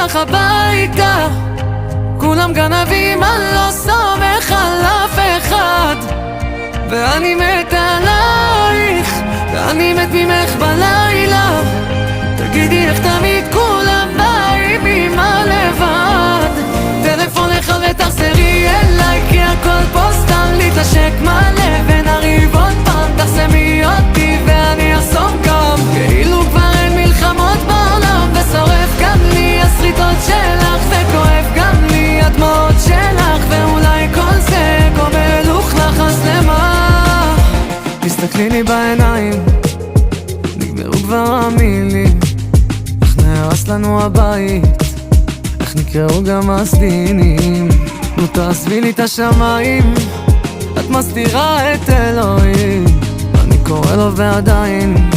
אותך הביתה, כולם גנבים, אני לא סומך על אף אחד, ואני מת עלייך, ואני מת ממך בלילה. תגידי איך תמיד כולם באים ממא לבד. טלפון אחד ותחזרי אליי, כי הכל פה סתם להתעשק מלא, ונריב עוד פעם, תחסמי אותי ואני אחסום קם, כאילו כבר אין מלחמות בעולם, ושורף גם לי הסריטות שלך, וכואב גם לי הדמעות שלך, ואולי כל זה כמו מלוכלך, אז למה? תסתכלי לי בעיניים, נגמרו כבר המילים, איך נהרס לנו הבית, איך נקראו גם הסדינים. נו תעזבי לי את השמיים, את מסתירה את אלוהים, אני קורא לו ועדיין